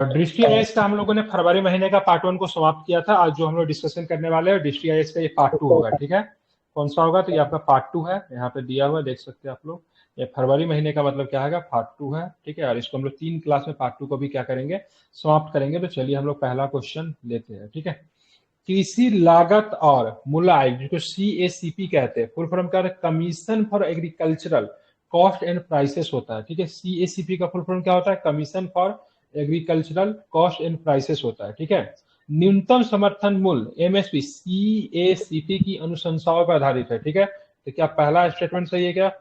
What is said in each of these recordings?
दृष्टि आईएएस का हम लोगों ने फरवरी महीने का पार्ट 1 को समाप्त किया था। आज जो हम लोग डिस्कशन करने वाले हैं दृष्टि आईएएस का ये पार्ट 2 होगा, ठीक है। कौन सा होगा? तो ये आपका पार्ट 2 है, यहाँ पे दिया हुआ देख सकते हैं आप लोग। ये फरवरी महीने का मतलब क्या है? पार्ट 2 है, ठीक है। और इसको हम लोग 3 क्लास में पार्ट 2 को भी क्या करेंगे? समाप्त करेंगे। तो चलिए हम लोग पहला क्वेश्चन लेते हैं, ठीक है। कृषि लागत और मूल्य आयोग, जिसको CACP कहते हैं, फुल फॉर्म क्या है? Commission for agricultural cost and prices होता है, ठीक है। CACP का फुल फॉर्म क्या होता है? Commission for agricultural cost and prices होता है, ठीक है। न्यूनतम समर्थन मूल्य MSP CACP की अनुशंसाओं पर आधारित है, ठीक है। तो क्या पहला स्टेटमेंट सही है क्या?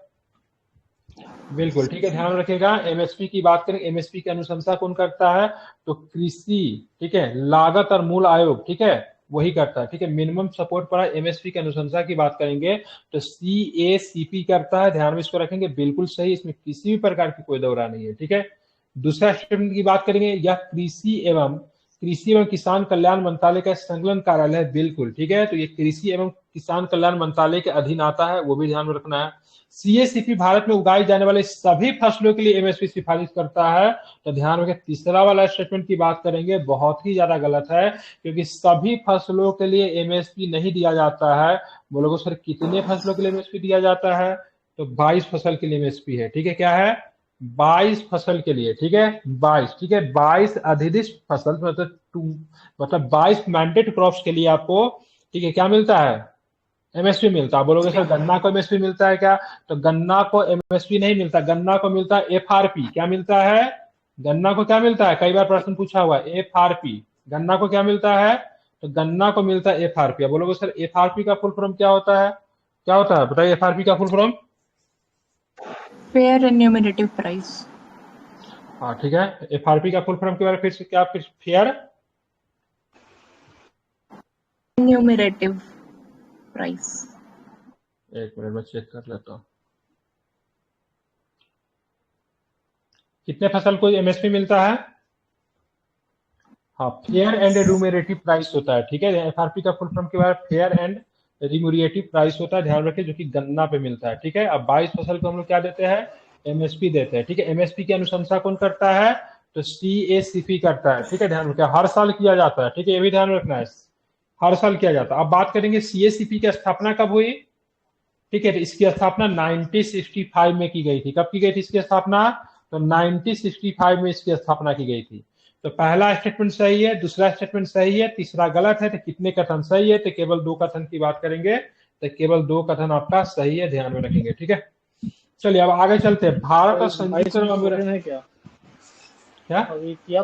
बिल्कुल ठीक है, ध्यान रखिएगा। एमएसपी की बात करें, एमएसपी की अनुशंसा कौन करता है? तो कृषि, ठीक है, लागत और मूल्य आयोग, ठीक है, वही करता है, ठीक है। मिनिमम सपोर्ट प्राइस एमएसपी की अनुशंसा की बात करेंगे तो CACP करता है, ध्यान में इसको रखेंगे, बिल्कुल सही, इसमें किसी भी प्रकार की कोई दौरा नहीं है, ठीक है। दूसरा स्टेटमेंट की बात करेंगे, यह कृषि एवं किसान कल्याण मंत्रालय का संकलन कार्यालय है, बिल्कुल ठीक है। तो ये कृषि एवं किसान कल्याण मंत्रालय के अधीन आता है, वो भी ध्यान में रखना है। CACP भारत में उगाई जाने वाले सभी फसलों के लिए एमएसपी सिफारिश करता है। तो ध्यान रखें, तीसरा वाला स्टेटमेंट की बात करेंगे, बहुत ही ज्यादा गलत है, क्योंकि सभी फसलों के लिए एमएसपी नहीं दिया जाता है। बोलोगे सर कितने फसलों के लिए एमएसपी दिया जाता है? तो 22 फसल के लिए एमएसपी है, ठीक है। क्या है? 22 फसल के लिए, ठीक है, 22, ठीक है, 22 अधिदिष्ट फसल, मतलब 22 मैंडेट क्रॉप्स के लिए आपको, ठीक है, क्या मिलता है? एमएसपी मिलता है। बोलोगे सर गन्ना को एमएसपी मिलता है क्या? तो गन्ना को एमएसपी नहीं मिलता, गन्ना को मिलता है FRP। क्या मिलता है? गन्ना को क्या मिलता है? कई बार प्रश्न पूछा हुआ है, FRP। गन्ना को क्या मिलता है? तो गन्ना को मिलता है FRP। बोलोगे सर FRP का फुल फॉर्म क्या होता है? क्या होता है बताइए, FRP का full form? Fair remunerative price. हाँ ठीक है, FRP का फुल फॉर्म के बारे में फिर से क्या? फिर फेयर रेन्यूमरेटिव प्राइस। एक मिनट में चेक कर लेता हूँ। कितने फसल को एमएसपी मिलता है? हाँ, फेयर एंड रिम्यूनरेटिव प्राइस होता है, ठीक है। FRP का फुल फॉर्म के बाद फेयर एंड रिम्यूनरेटिव प्राइस होता है, ध्यान रखिए, जो कि गन्ना पे मिलता है, ठीक है। अब 22 फसल को हम लोग क्या देते हैं? एमएसपी देते हैं, ठीक है। एमएसपी की अनुशंसा कौन करता है? तो CACP करता है, ठीक है, ध्यान रखिए, हर साल किया जाता है, ठीक है, ये भी ध्यान रखना है, हर साल किया जाता है। अब बात करेंगे CACP की स्थापना कब हुई, ठीक है। तो इसकी स्थापना 1965 में की गई थी। कब की गई थी इसकी स्थापना? तो 1965 में इसकी स्थापना की गई थी। तो पहला स्टेटमेंट सही है, दूसरा स्टेटमेंट सही है, तीसरा गलत है। तो कितने कथन सही है? तो केवल 2 कथन की बात करेंगे, तो केवल 2 कथन आपका सही है, ध्यान में रखेंगे, ठीक है। चलिए अब आगे चलते हैं। भारत और संयुक्त अरब अमीरात है क्या? क्या अभी किया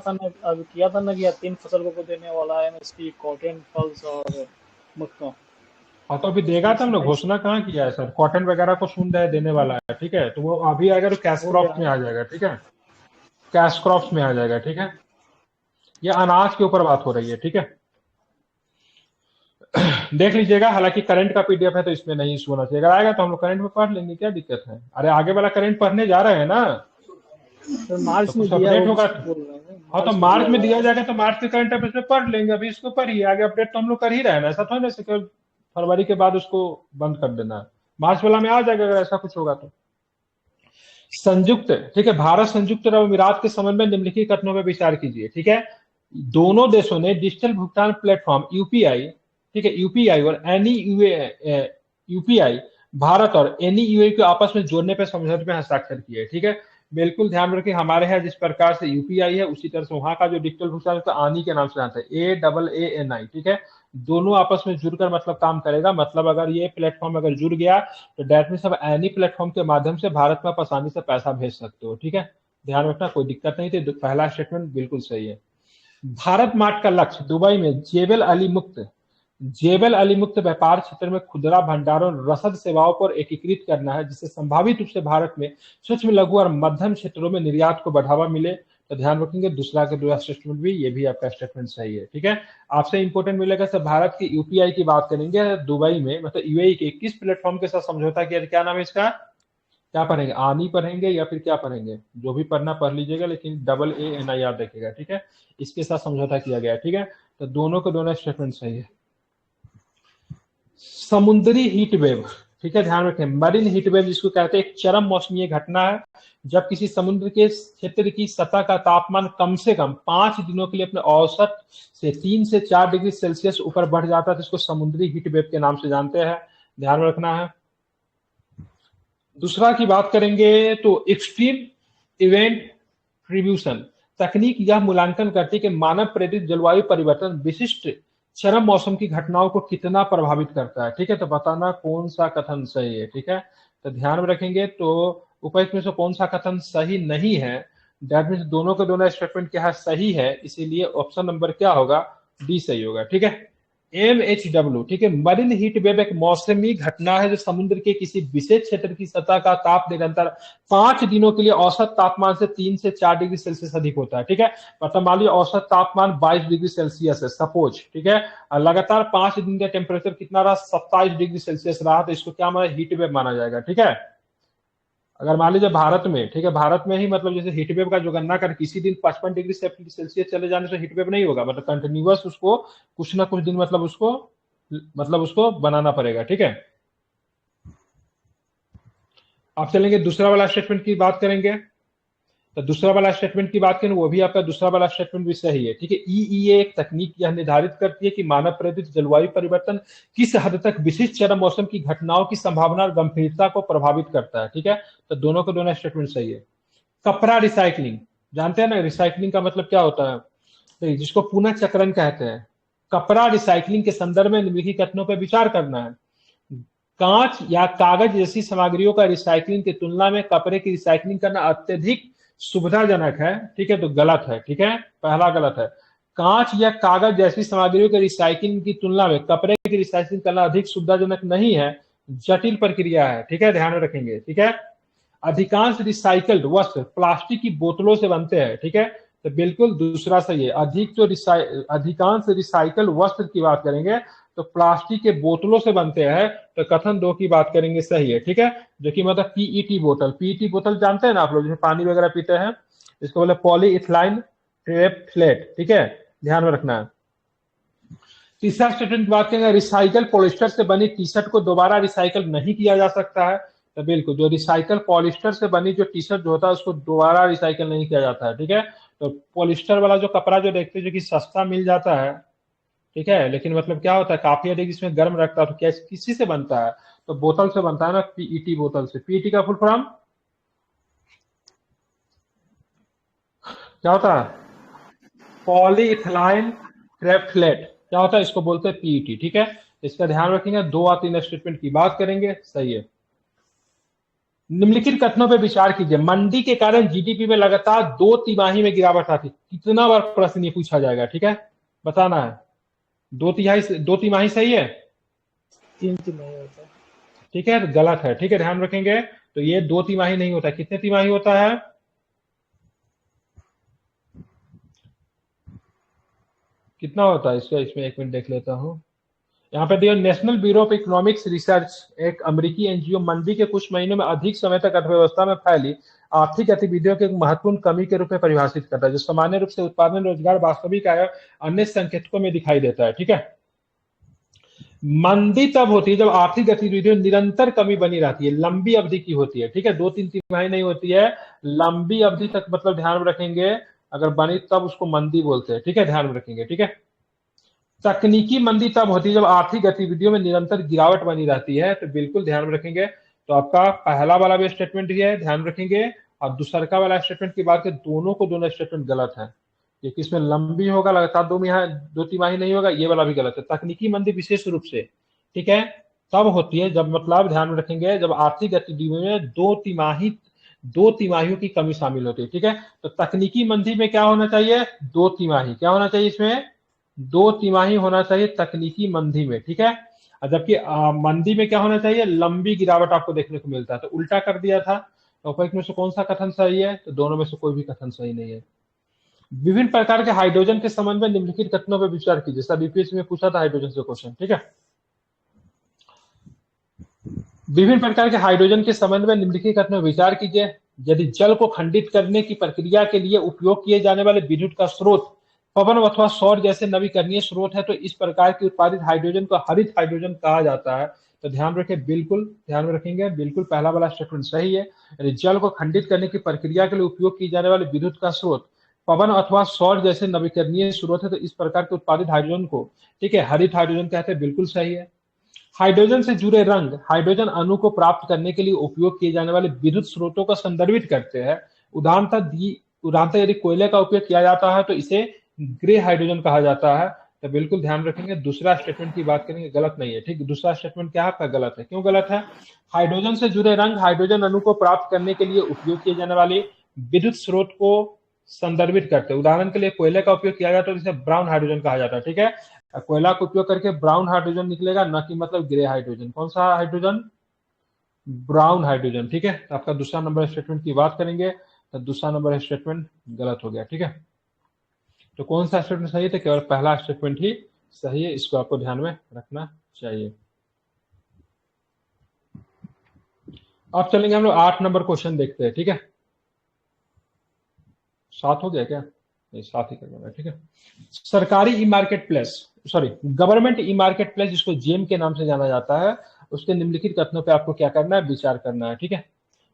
था ना कि 3 फसल को देने वाला है MSP, कॉटन, पल्स और मक्का। हाँ, तो अभी देगा तो हम लोग घोषणा कहाँ किया है सर? कॉटन वगैरह को सुन रहे देने वाला है, ठीक है। तो वो अभी अगर कैश हो क्रॉप्स में गया। आ जाएगा, ठीक है, कैश क्रॉप्स में आ जाएगा, ठीक है। ये अनाज के ऊपर बात हो रही है, ठीक है। देख लीजिएगा, हालांकि करंट का PDF है तो इसमें नहीं इशू होना चाहिए। अगर आएगा तो हम लोग करंट में पढ़ लेंगे, क्या दिक्कत है? अरे आगे वाला करंट पढ़ने जा रहे हैं ना, तो तो मार्च में कुछ दिया अपडेट वो होगा। बोल रहे हैं, हाँ, तो मार्च में दिया जाएगा तो मार्च के करंट अफेयर्स में पढ़ लेंगे। अभी इसको पढ़िए, आगे अपडेट तो हम लोग कर ही रहे हैं ना, ऐसा थोड़ा ना कि फरवरी के बाद उसको बंद कर देना है। मार्च वाला में आ जाएगा अगर ऐसा कुछ होगा तो। संयुक्त, ठीक है, भारत संयुक्त अरब अमीरात के संबंध में निम्नलिखित कथनों पर विचार कीजिए, ठीक है। दोनों देशों ने डिजिटल भुगतान प्लेटफॉर्म UPI, ठीक है, UPI और UPI भारत और NEUA को आपस में जोड़ने पर समझौते में हस्ताक्षर किए, ठीक है। बिल्कुल ध्यान रखें, हमारे यहाँ जिस प्रकार से UPI है उसी तरह से वहां का जो डिजिटल भुगतान है आनी के नाम से आता है, AAANI, ठीक है। दोनों आपस में जुड़कर मतलब काम करेगा। मतलब अगर ये प्लेटफॉर्म अगर जुड़ गया तो डेट मींस अब एनी प्लेटफॉर्म के माध्यम से भारत में आप आसानी से पैसा भेज सकते हो, ठीक है। ध्यान रखना, कोई दिक्कत नहीं थी। पहला स्टेटमेंट बिल्कुल सही है। भारत मार्ट का लक्ष्य दुबई में जेबल अली मुक्त व्यापार क्षेत्र में खुदरा भंडारों और रसद सेवाओं पर एकीकृत करना है, जिससे संभावित रूप से भारत में सूक्ष्म लघु और मध्यम क्षेत्रों में निर्यात को बढ़ावा मिले। तो ध्यान रखेंगे, दूसरा स्टेटमेंट भी, ये भी आपका स्टेटमेंट सही है, ठीक है। आपसे इंपोर्टेंट मिलेगा सर, भारत की UPI की बात करेंगे, दुबई में मतलब UAE के किस प्लेटफॉर्म के साथ समझौता किया? क्या नाम है इसका? क्या पढ़ेंगे, आनी पढ़ेंगे या फिर क्या पढ़ेंगे? जो भी पढ़ना पढ़ लीजिएगा, लेकिन AANI याद रखेगा, ठीक है। इसके साथ समझौता किया गया, ठीक है। तो दोनों के दोनों स्टेटमेंट सही है। समुद्री हीट वेव, ठीक है, ध्यान रखें। मरीन हीट वेव जिसको कहते हैं एक चरम मौसमी घटना है जब किसी समुद्र के क्षेत्र की सतह का तापमान कम से कम 5 दिनों के लिए अपने औसत से 3 से 4 डिग्री सेल्सियस ऊपर बढ़ जाता है, तो इसको समुद्री हीट वेव के नाम से जानते हैं, ध्यान रखना है। दूसरा की बात करेंगे तो एक्सट्रीम इवेंट ट्रिब्यूशन तकनीक यह मूल्यांकन करती है कि मानव प्रेरित जलवायु परिवर्तन विशिष्ट चरम मौसम की घटनाओं को कितना प्रभावित करता है। ठीक है, तो बताना कौन सा कथन सही है। ठीक है, तो ध्यान में रखेंगे तो उपयुक्त में से कौन सा कथन सही नहीं है, दैट मीन्स दोनों के दोनों स्टेटमेंट क्या है, सही है, इसीलिए ऑप्शन नंबर क्या होगा, डी सही होगा। ठीक है, MHW, ठीक है, मरीन हीट वेव एक मौसमी घटना है जो समुद्र के किसी विशेष क्षेत्र की सतह का ताप निरंतर 5 दिनों के लिए औसत तापमान से 3 से 4 डिग्री सेल्सियस अधिक होता है। ठीक है, मतलब मान लीजिए औसत तापमान 22 डिग्री सेल्सियस है सपोज, ठीक है, और लगातार 5 दिन का टेम्परेचर कितना रहा, 27 डिग्री सेल्सियस रहा, तो इसको क्या माना, हीट वेव माना जाएगा। ठीक है, अगर मान लीजिए भारत में, ठीक है, भारत में ही मतलब जैसे हीट वेव का जो गणना कर किसी दिन 55 डिग्री सेल्सियस चले जाने से हीट वेव नहीं होगा, मतलब कंटिन्यूअस उसको कुछ ना कुछ दिन मतलब उसको बनाना पड़ेगा। ठीक है, आप चलेंगे दूसरा वाला स्टेटमेंट की बात करेंगे, तो दूसरा वाला स्टेटमेंट की बात करें वो भी आपका दूसरा वाला स्टेटमेंट भी सही है। ठीक है, EEA एक तकनीक यह निर्धारित करती है कि मानव प्रेरित जलवायु परिवर्तन किस हद तक विशिष्ट चरम मौसम की घटनाओं की संभावना और गंभीरता को प्रभावित करता है। ठीक है, तो दोनों के दोनों स्टेटमेंट सही है। कपड़ा रिसाइकलिंग, जानते हैं ना रिसाइकलिंग का मतलब क्या होता है, तो जिसको पुनः चक्रण कहते हैं। कपड़ा रिसाइकलिंग के संदर्भ में निम्नलिखित कथनों पर विचार करना है। कांच या कागज जैसी सामग्रियों का रिसाइकलिंग की तुलना में कपड़े की रिसाइकलिंग करना अत्यधिक सुविधाजनक है। ठीक है, तो गलत है। ठीक है, पहला गलत है। कांच या कागज जैसी सामग्रियों के रिसाइकलिंग की तुलना में कपड़े की रिसाइकलिंग करना अधिक सुविधाजनक नहीं है, जटिल प्रक्रिया है। ठीक है, ध्यान में रखेंगे। ठीक है, अधिकांश रिसाइकल्ड वस्त्र प्लास्टिक की बोतलों से बनते हैं। ठीक है, तो बिल्कुल दूसरा सही है। अधिकांश रिसाइकल वस्त्र की बात करेंगे तो प्लास्टिक के बोतलों से बनते हैं, तो कथन 2 की बात करेंगे सही है। ठीक है, जो कि मतलब पीईटी बोतल, पीईटी बोतल जानते हैं ना आप लोग, जैसे पानी वगैरह पीते हैं, इसको बोले पॉलीइथाइल ट्रेफ्लेट। ठीक है, ध्यान में रखना है। तीसरा स्टेटमेंट की बात करेंगे, रिसाइकल पॉलिस्टर से बनी टी शर्ट को दोबारा रिसाइकल नहीं किया जा सकता है, तो बिल्कुल जो रिसाइकल पॉलिस्टर से बनी जो टी शर्ट जो होता है उसको दोबारा रिसाइकल नहीं किया जाता है। ठीक है, तो पॉलिस्टर वाला जो कपड़ा जो देखते हैं जो कि सस्ता मिल जाता है, ठीक है, लेकिन मतलब क्या होता है काफी अधिक इसमें गर्म रखता है, तो क्या किसी से बनता है, तो बोतल से बनता है ना, पीईटी बोतल से। पीईटी का फुल फॉर्म क्या होता है, पॉलीइथाइल ट्रेफ्लेट, क्या होता है, इसको बोलते हैं पीईटी। ठीक है, इसका ध्यान रखेंगे। 2 और 3 स्टेटमेंट की बात करेंगे, सही है। निम्नलिखित कथनों पर विचार कीजिए। मंदी के कारण जीडीपी में लगातार 2 तिमाही में गिरावट आती, कितना बार प्रश्न ये पूछा जाएगा। ठीक है, बताना है। 2 तिमाही सही है, 3 तिमाही होता है। ठीक है, गलत है। ठीक है, ध्यान रखेंगे, तो ये 2 तिमाही नहीं होता, कितने तिमाही होता है, कितना होता है इसका, इसमें 1 मिनट देख लेता हूं। यहाँ पे दिया national bureau of economics research, एक अमेरिकी एनजीओ, मंदी के कुछ महीनों में अधिक समय तक अर्थव्यवस्था में फैली आर्थिक गतिविधियों की एक महत्वपूर्ण कमी के रूप में परिभाषित करता है, जो सामान्य रूप से उत्पादन, रोजगार, वास्तविक आय, अन्य संकेतकों में दिखाई देता है। ठीक है, मंदी तब होती है जब आर्थिक गतिविधियों निरंतर कमी बनी रहती है, लंबी अवधि की होती है। ठीक है, 2-3 तिमाही नहीं होती है, लंबी अवधि तक, मतलब ध्यान में रखेंगे, अगर बनी तब उसको मंदी बोलते हैं। ठीक है, ध्यान में रखेंगे। ठीक है, तकनीकी मंदी तब होती है जब आर्थिक गतिविधियों में निरंतर गिरावट बनी रहती है, तो बिल्कुल ध्यान में रखेंगे। तो आपका पहला वाला भी स्टेटमेंट ही है, ध्यान रखेंगे, और दूसरा वाला स्टेटमेंट की बात करें, दोनों को दोनों स्टेटमेंट गलत है, क्योंकि इसमें लंबी होगा, लगातार 2 तिमाही नहीं होगा, ये वाला भी गलत है। तकनीकी मंदी विशेष रूप से, ठीक है, तब होती है जब, मतलब ध्यान में रखेंगे, जब आर्थिक गतिविधियों में 2 तिमाहियों की कमी शामिल होती है। ठीक है, तो तकनीकी मंदी में क्या होना चाहिए, 2 तिमाही, क्या होना चाहिए इसमें, 2 तिमाही होना चाहिए तकनीकी मंदी में। ठीक है, जबकि मंदी में क्या होना चाहिए, लंबी गिरावट आपको देखने को मिलता है, तो उल्टा कर दिया था। तो उपयुक्त में से कौन सा कथन सही है, तो दोनों में से कोई भी कथन सही नहीं है। विभिन्न प्रकार के हाइड्रोजन के संबंध में निम्नलिखित कथनों पर विचार कीजिए। सब यूपीएससी में पूछा था हाइड्रोजन से क्वेश्चन। ठीक है, विभिन्न प्रकार के हाइड्रोजन के संबंध में निम्नलिखित कथनों पर विचार कीजिए। यदि जल को खंडित करने की प्रक्रिया के लिए उपयोग किए जाने वाले विद्युत का स्रोत पवन अथवा सौर जैसे नवीकरणीय स्रोत है, तो इस प्रकार के उत्पादित हाइड्रोजन को हरित हाइड्रोजन कहा जाता है। तो ध्यान रखें, बिल्कुल ध्यान में रखेंगे, बिल्कुल पहला वाला स्टेटमेंट सही है। यानी जल को खंडित करने की प्रक्रिया के लिए उपयोग की जाने वाले विद्युत का स्रोत पवन अथवा सौर जैसे नवीकरणीय स्रोत है, तो इस प्रकार के उत्पादित हाइड्रोजन को, ठीक है, हरित हाइड्रोजन कहते हैं, बिल्कुल सही है। हाइड्रोजन से जुड़े रंग हाइड्रोजन अणु को प्राप्त करने के लिए उपयोग किए जाने वाले विद्युत स्रोतों को संदर्भित करते हैं। उदाहरणतः यदि कोयले का उपयोग किया जाता है तो इसे ग्रे हाइड्रोजन कहा जाता है। तो बिल्कुल ध्यान रखेंगे, दूसरा स्टेटमेंट की बात करेंगे, गलत नहीं है, ठीक। दूसरा स्टेटमेंट क्या है आपका, गलत है। क्यों गलत है? हाइड्रोजन से जुड़े रंग हाइड्रोजन अणु को प्राप्त करने के लिए उपयोग किए जाने वाले विद्युत स्रोत को संदर्भित करते हैं। उदाहरण के लिए कोयले का उपयोग किया जाता है तो इसे ब्राउन हाइड्रोजन कहा जाता है, ठीक है। कोयला का उपयोग करके ब्राउन हाइड्रोजन निकलेगा, न कि मतलब ग्रे हाइड्रोजन। कौन सा हाइड्रोजन? ब्राउन हाइड्रोजन, ठीक है। तो आपका दूसरा नंबर स्टेटमेंट की बात करेंगे तो दूसरा नंबर स्टेटमेंट गलत हो गया, ठीक है। तो कौन सा स्टेटमेंट सही है? तो केवल पहला स्टेटमेंट ही सही है, इसको आपको ध्यान में रखना चाहिए। अब चलेंगे हम लोग 8 नंबर क्वेश्चन देखते हैं, ठीक है। 7 हो गया क्या? नहीं, 7 ही करना है, ठीक है। सरकारी ई market place, sorry, government e market place, जिसको जेम के नाम से जाना जाता है, उसके निम्नलिखित कथनों पे आपको क्या करना है, विचार करना है, ठीक है।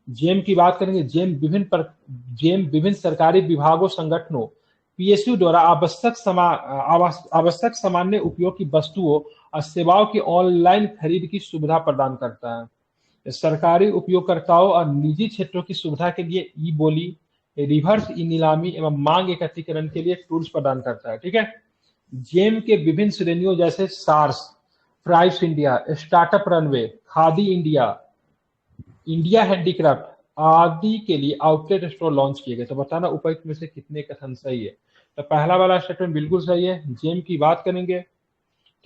जेम की बात करेंगे, जेम विभिन्न सरकारी विभागों, संगठनों, पीएसयू द्वारा आवश्यक सामान्य उपयोग की वस्तुओं और सेवाओं की ऑनलाइन खरीद की सुविधा प्रदान करता है। सरकारी उपयोगकर्ताओं और निजी क्षेत्रों की सुविधा के लिए ई बोली, रिवर्स ई नीलामी एवं मांग एकत्रीकरण के लिए टूल्स प्रदान करता है, ठीक है। जेम के विभिन्न श्रेणियों जैसे Saras, price India, startup runway, Khadi India, India handicraft आदि के लिए आउटलेट स्टोर लॉन्च किए गए। तो बताना उपयुक्त में से कितने कथन सही है? तो पहला वाला स्टेटमेंट बिल्कुल सही है। जेम की बात करेंगे,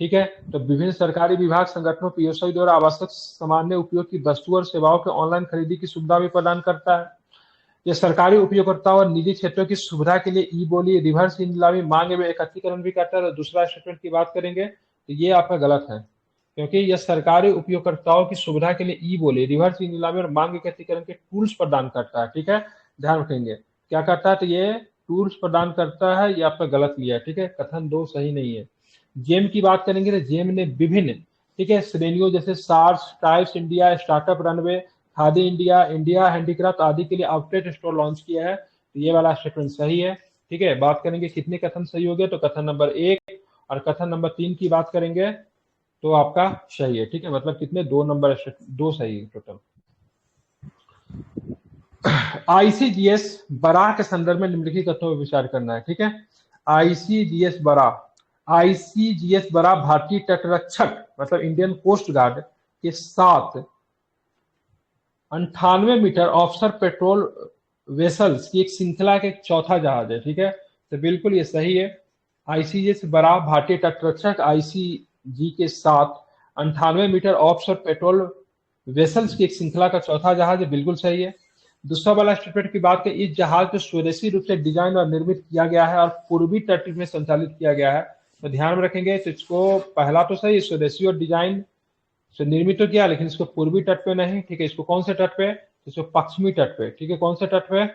ठीक है, तो विभिन्न सरकारी विभाग, संगठनों, पीएसयू द्वारा आवश्यक सामान्य उपयोग की वस्तुओं और सेवाओं के ऑनलाइन खरीदी की सुविधा भी प्रदान करता है। यह सरकारी उपयोगकर्ताओं और निजी क्षेत्रों की सुविधा के लिए ई बोली, रिवर्स ई नीलामी, मांग एवं एकत्रीकरण भी करता है। तो दूसरा स्टेटमेंट की बात करेंगे तो ये आपका गलत है, क्योंकि यह सरकारी उपयोगकर्ताओं की सुविधा के लिए ई बोली, रिवर्स ई नीलामी और मांग एकत्रीकरण के टूल्स प्रदान करता है, ठीक है। ध्यान रखेंगे क्या करता है, तो ये टूल्स प्रदान करता है, ये आपका गलत लिया है, ठीक है। कथन 2 सही नहीं है। जेम की बात करेंगे तो जेम ने विभिन्न, ठीक है, श्रेणियों जैसे Saras, types India, startup runway, Khadi India, India handicraft आदि के लिए आउटलेट स्टोर लॉन्च किया है। तो ये वाला स्टेटमेंट सही है, ठीक है। बात करेंगे कितने कथन सही हो गए, तो कथन नंबर 1 और कथन नंबर 3 की बात करेंगे तो आपका सही है, ठीक है। मतलब कितने, 2 नंबर, 2 सही है टोटल। आईसीजीएस बराह के संदर्भ में निम्नलिखित तथ्यों पर विचार करना है, ठीक है। आईसीजीएस बराह भारतीय तटरक्षक मतलब इंडियन कोस्ट गार्ड के साथ 98 मीटर ऑफशोर पेट्रोल वेसल्स की एक श्रृंखला के चौथा जहाज है, ठीक है। तो बिल्कुल ये सही है। आईसीजीएस बराह भारतीय तटरक्षक आईसीजी के साथ 98 मीटर ऑफशोर पेट्रोल वेसल्स की एक श्रृंखला का चौथा जहाज है, बिल्कुल सही है। दूसरा वाला स्टेटमेंट की बात करें, इस जहाज को स्वदेशी रूप से डिजाइन और निर्मित किया गया है और पूर्वी तट में संचालित किया गया है। तो ध्यान में रखेंगे, तो इसको पहला तो सही, स्वदेशी और डिजाइन से निर्मित तो किया, लेकिन इसको पूर्वी तट पे नहीं, ठीक है। इसको कौन से तट पे, इसको पश्चिमी तट पे, ठीक है। कौन से तट पे,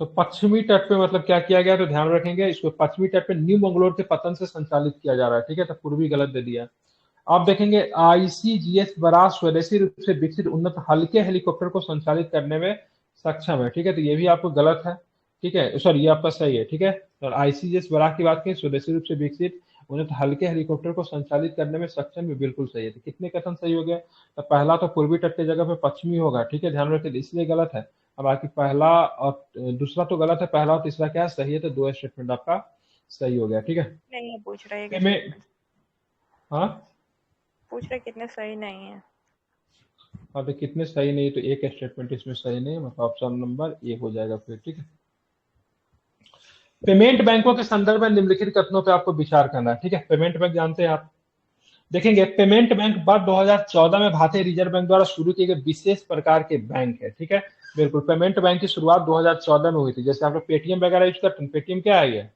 तो पश्चिमी तट पे मतलब क्या किया गया, तो ध्यान रखेंगे इसको पश्चिमी तट पे न्यू मंगलोर के पतन से संचालित किया जा रहा है, ठीक है। तो पूर्वी गलत दे दिया। आप देखेंगे आईसीजीएस बराह स्वदेशी रूप से विकसित उन्नत हल्के हेलीकॉप्टर को संचालित करने में सक्षम है, ठीक है। तो ये भी आपको गलत है, ठीक है, सॉरी ये आपका सही है, ठीक है। और आईसीजीएस बराह की बात करें, स्वदेशी रूप से विकसित उन्नत हल्के हेलीकॉप्टर को संचालित करने में सक्षम भी, बिल्कुल सही है। तो कितने कथन सही हो गए, तो पहला तो पूर्वी तट की जगह पे पश्चिमी होगा, ठीक है, ध्यान रखिए, इसलिए गलत है। अब बाकी पहला और दूसरा तो गलत है, पहला और तीसरा क्या सही है, तो 2 स्टेटमेंट आपका सही हो गया, ठीक है। नहीं पूछ रहे हाँ पूछ रहे कितने सही नहीं है। हाँ, तो कितने सही नहीं, तो एक स्टेटमेंट इसमें सही नहीं, मतलब ऑप्शन नंबर ए हो जाएगा फिर, ठीक है। पेमेंट बैंकों के संदर्भ में निम्नलिखित कथनों पे आपको विचार करना है, ठीक है। पेमेंट बैंक जानते हैं आप, देखेंगे पेमेंट बैंक वर्ष 2014 में भारतीय रिजर्व बैंक द्वारा शुरू किए गए विशेष प्रकार के बैंक है, ठीक है। बिल्कुल, पेमेंट बैंक की शुरुआत 2014 में हुई थी। जैसे आप लोग पेटीएम वगैरह यूज करते हैं, पेटीएम क्या है, ये